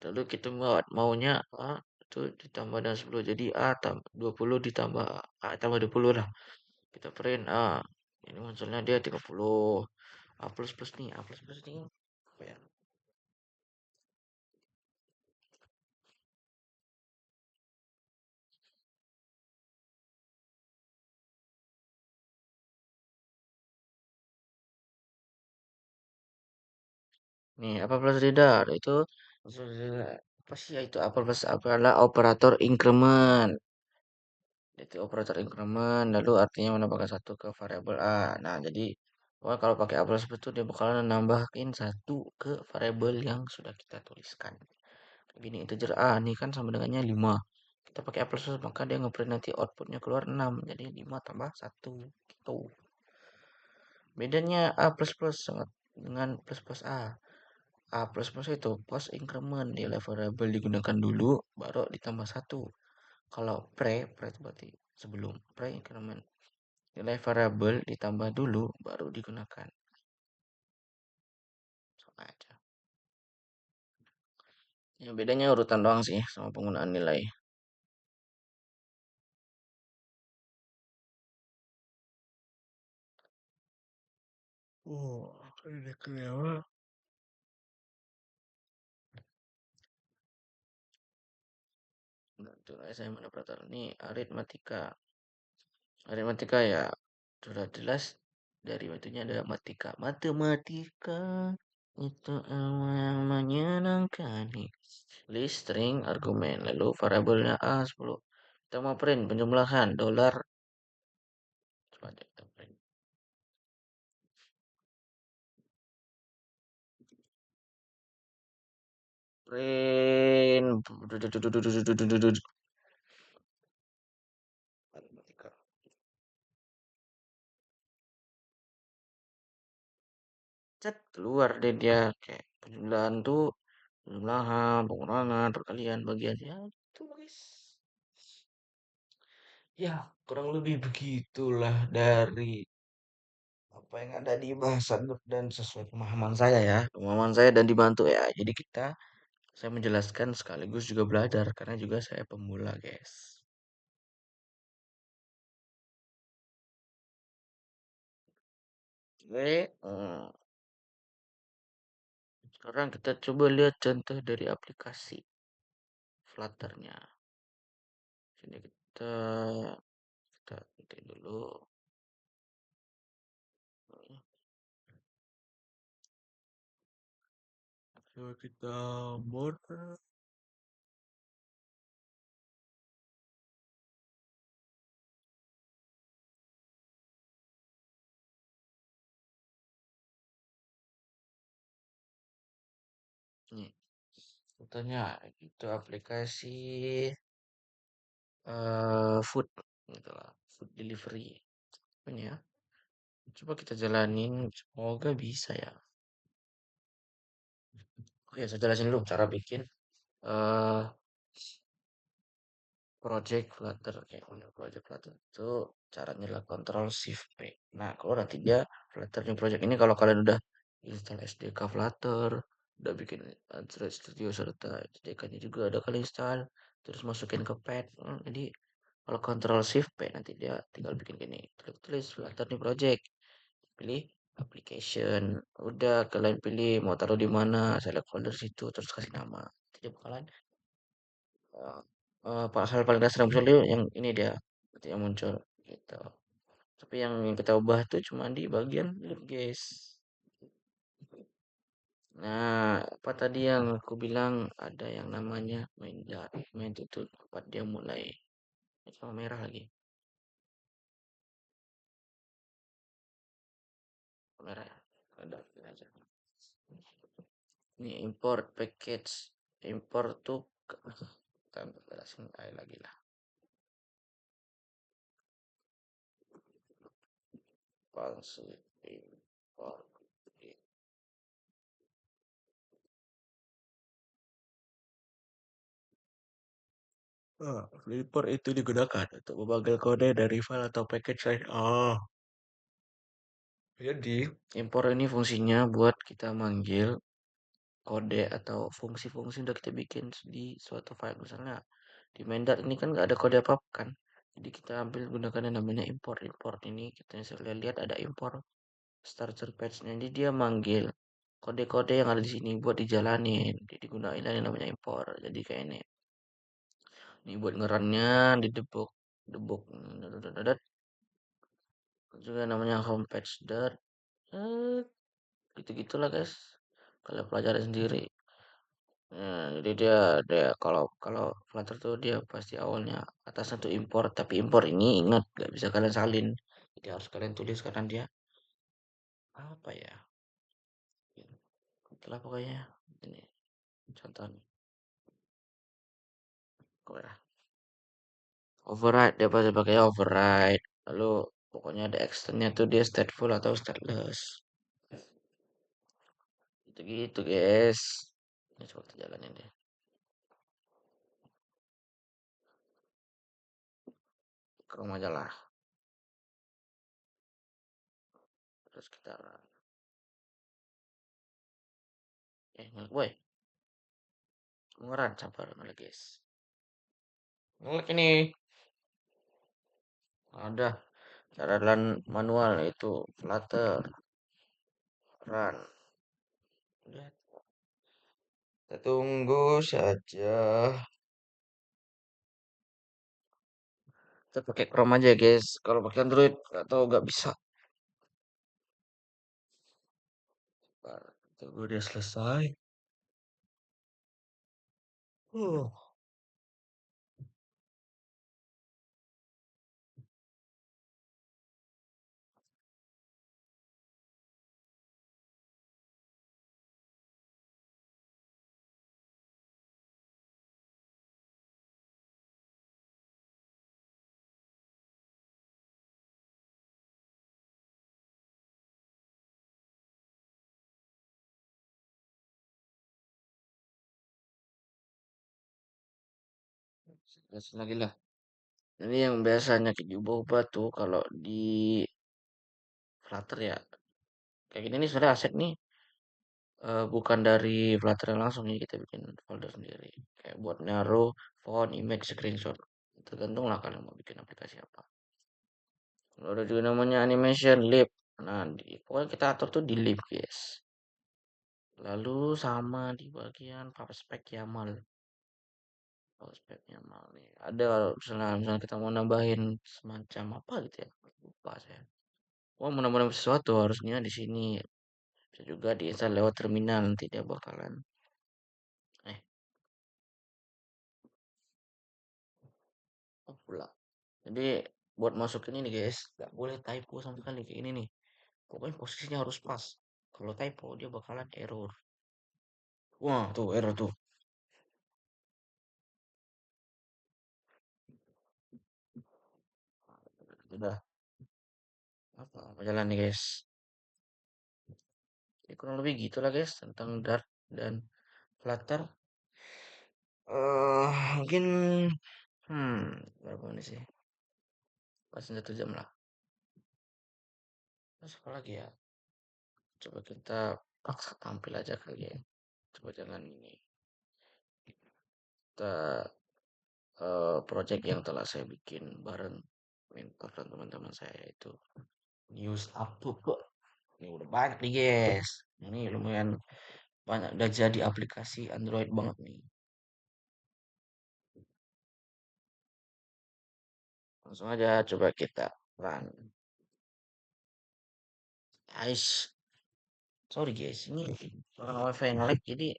Lalu kita maunya A itu ditambah dengan 10. Jadi A tambah 20 ditambah A tambah 20 lah. Kita print A. Ini munculnya dia 30. A plus plus nih. A plus plus nih. Apa ya? Nih, apa plus reader itu apa sih ya itu apa plus apa adalah operator increment. Itu operator increment lalu artinya menambahkan satu ke variabel A. Nah, jadi kalau pakai A plus plus itu dia bakalan nambahin satu ke variabel yang sudah kita tuliskan. Gini integer A nih kan sama dengannya 5. Kita pakai A plus plus maka dia ngeprint nanti outputnya keluar 6. Jadi 5 tambah 1 gitu. Bedanya A plus plus dengan plus plus A. A plus plus itu post increment nilai variabel digunakan dulu baru ditambah 1. Kalau pre itu berarti sebelum pre increment nilai variabel ditambah dulu baru digunakan. Sama aja. Ya bedanya urutan doang sih sama penggunaan nilai. Oh, ini kenapa? Nah, itu saya mana operator ini aritmatika. Aritmatika ya sudah jelas dari itunya ada matematika. Matematika itu yang menyenangkan nih. List string argumen lalu variabelnya A10. Kita mau print penjumlahan dolar. Coba deh kita print. Print. Matematika. Cet keluar deh dia kayak penjumlahan tuh penjumlahan, pengurangan, perkalian, bagian ya itu guys. Ya, kurang lebih begitulah dari apa yang ada di bahasa Dut dan sesuai pemahaman saya ya. Pemahaman saya dan dibantu ya. Jadi saya menjelaskan sekaligus juga belajar karena juga saya pemula, guys. Oke, sekarang kita coba lihat contoh dari aplikasi Flutter-nya. Sini kita ketik dulu. Coba kita more. Nih, contohnya itu aplikasi food gitu lah, food delivery. Ini ya. Coba kita jalanin, semoga bisa ya. Oke, saya jelasin dulu cara bikin eh project Flutter kayak punya project Flutter itu caranya adalah Control Shift P. Nah, kalau nanti dia Flutter new project ini kalau kalian udah install SDK Flutter, udah bikin Android Studio serta SDK-nya juga udah kalian install, terus masukin ke pad. Jadi kalau Control Shift P nanti dia tinggal bikin gini, tulis Flutter new project, pilih application, udah kalian pilih mau taruh di mana, select folder situ, terus kasih nama. Jadi bakalan hal paling dasar yang muncul yang ini dia nanti yang muncul gitu. Tapi yang kita ubah tuh cuma di bagian lip guys. Nah, apa tadi yang aku bilang ada yang namanya main tutup tempat dia mulai sama merah lagi. Merah ya. Ada ini aja. Ini import package. Import tuh kita jelasin lagi lah. Palsu import. Import itu digunakan untuk memanggil kode dari file atau package lain. Jadi, import ini fungsinya buat kita manggil kode atau fungsi-fungsi yang udah kita bikin di suatu file. Misalnya, di main.dat ini kan nggak ada kode apa-apa kan. Jadi kita ambil gunakan yang namanya import. Import ini kita bisa lihat ada import starter page-nya. Jadi dia manggil kode-kode yang ada di sini buat dijalanin. Jadi gunain yang namanya import. Jadi kayak ini. Ini buat ngerannya di debug. Debug. Juga namanya homepage dot. Gitu-gitulah guys. Kalian pelajari sendiri. Nah, jadi dia kalau kalau Flutter tuh dia pasti awalnya atasnya tuh import, tapi import ini ingat nggak bisa kalian salin. Jadi harus kalian tulis karena dia apa ya? Itulah pokoknya. Ini contohnya. Kok ya? Override dia pasti pakai override. Lalu pokoknya ada extendnya tuh dia stateful atau stateless. Gitu-gitu guys. Ini coba kita jalanin deh. Chrome aja lah. Terus kita ngelek boy. Ngeran sabar ngelek guys. Ngelek ini. Ada cara run manual itu Flutter run. Udah, kita tunggu saja. Kita pakai Chrome aja guys. Kalau pakai Android atau nggak bisa. Tunggu dia selesai. Uh, Jelasin lagi lah. Ini yang biasanya diubah tuh kalau di Flutter ya. Kayak gini nih sebenarnya aset nih bukan dari Flutter yang langsung nih kita bikin folder sendiri. Kayak buat naruh font, image, screenshot. Tergantung lah kalian mau bikin aplikasi apa. Lalu ada juga namanya animation lib. Nah, pokoknya kita atur tuh di lib, guys. Lalu sama di bagian spek YAML. Spek YAML nih. Ada misalnya kita mau nambahin semacam apa gitu ya. Lupa saya. Oh, mau nambahin sesuatu harusnya di sini. Bisa juga diinstal lewat terminal, nanti dia bakalan eh pula. Jadi buat masukin ini guys, nggak boleh typo sama sekali kayak ini nih. Pokoknya posisinya harus pas. Kalau typo dia bakalan error. Wah, tuh error tuh. Udah apa jalan nih guys. Ya, kurang lebih gitulah guys tentang Dart dan Flutter. Mungkin berapa menit sih? Pas 1 jam lah. Terus apa lagi ya? Coba kita paksa tampil aja kali ya. Coba jangan ini. Kita project yang telah saya bikin bareng mentor dan teman-teman saya itu news up tuh ini udah banyak nih guys, ini lumayan banyak, udah jadi aplikasi Android banget nih. Langsung aja coba kita run. Guys, sorry guys, ini orang wifi yang ngelag jadi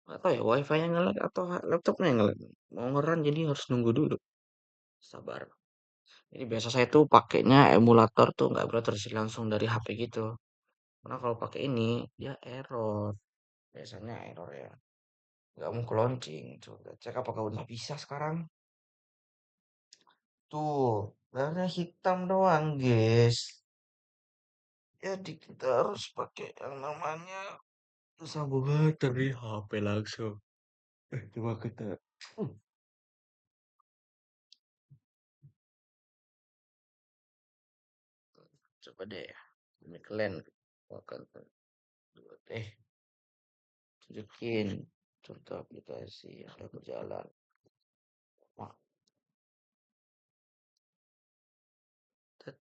nggak tahu ya wifi yang ngelag atau laptopnya yang ngelag. Mau ngeran jadi harus nunggu dulu, sabar. Jadi biasa saya tuh pakainya emulator tuh nggak beroperasi langsung dari HP gitu. Karena kalau pakai ini dia error. Biasanya error ya. Nggak mau ke launching. Coba cek apakah udah bisa sekarang. Tuh, warna hitam doang, guys. Jadi kita harus pakai yang namanya sambung dari HP langsung. Coba kita. Hmm, Coba deh. Ini kalian akan tunjukin contoh aplikasi yang ada berjalan. Wah, tet-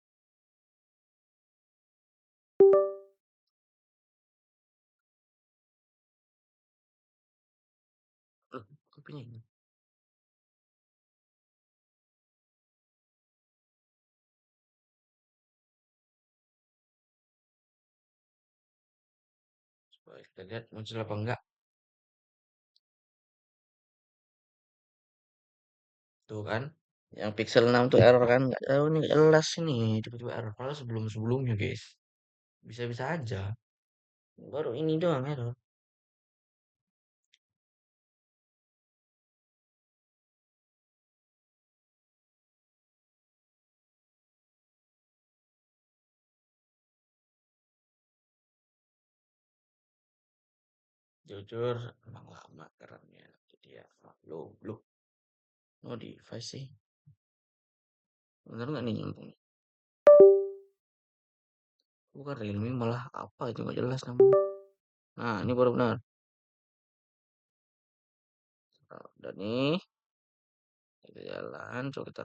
kopinya ini. Coba kita lihat muncul apa enggak. Tuh kan. Yang Pixel 6 tuh error kan. Nggak tahu nih, nggak jelas ini. Tiba-tiba error. Padahal sebelum-sebelumnya, guys. Bisa-bisa aja. Baru ini doang error. Jujur, emang lama kerannya. Jadi ya, belum. Oh, device sih. Bener nggak nih nyambung? Bukan Realme malah apa itu nggak jelas namanya. Nah, ini baru benar. Nah, udah nih, kita jalan, coba kita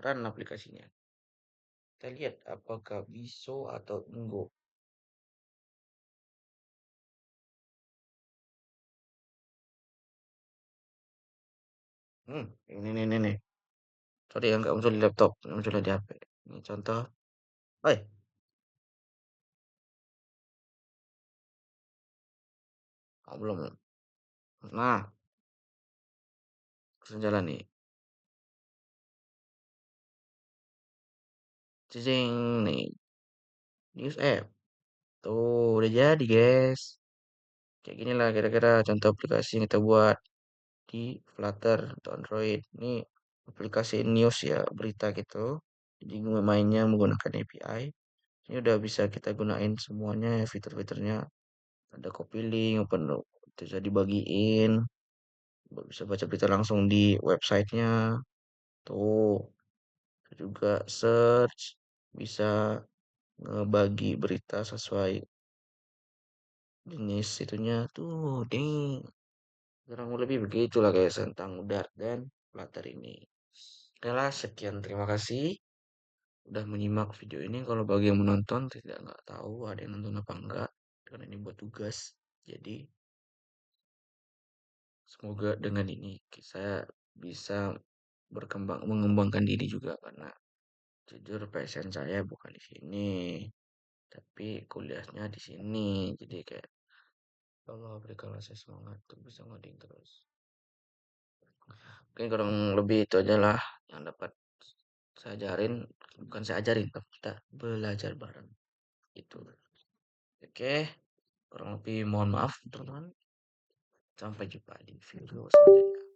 run aplikasinya. Kita lihat apakah bisa atau enggak. Ini. Sorry yang nggak muncul di laptop, muncul di HP. Ini contoh. Oi, belum. Nah, langsung jalan nih. Cicing nih, news app. Tuh, udah jadi, guys. Kayak gini lah kira-kira contoh aplikasi yang kita buat di Flutter atau Android. Ini aplikasi news ya, berita gitu. Jadi mainnya menggunakan API. Ini udah bisa kita gunain semuanya ya fitur-fiturnya. Ada copy link, open bisa dibagiin, bisa baca berita langsung di websitenya. Tuh, juga search, bisa ngebagi berita sesuai jenis itunya. Tuh, ding. Kurang lebih begitulah guys tentang Dart dan Flutter ini. Oke lah, sekian terima kasih. udah menyimak video ini. Kalau bagi yang menonton tidak nggak tahu ada yang nonton apa enggak, karena ini buat tugas. Jadi semoga dengan ini saya bisa mengembangkan diri juga, karena jujur passion saya bukan di sini, tapi kuliahnya di sini. Jadi kayak Allah berikanlah saya semangat untuk bisa ngoding terus. Mungkin kurang lebih itu aja lah yang dapat saya ajarin, bukan saya ajarin, tapi kita belajar bareng. Itu. Oke, kurang lebih mohon maaf teman-teman. Sampai jumpa di video selanjutnya.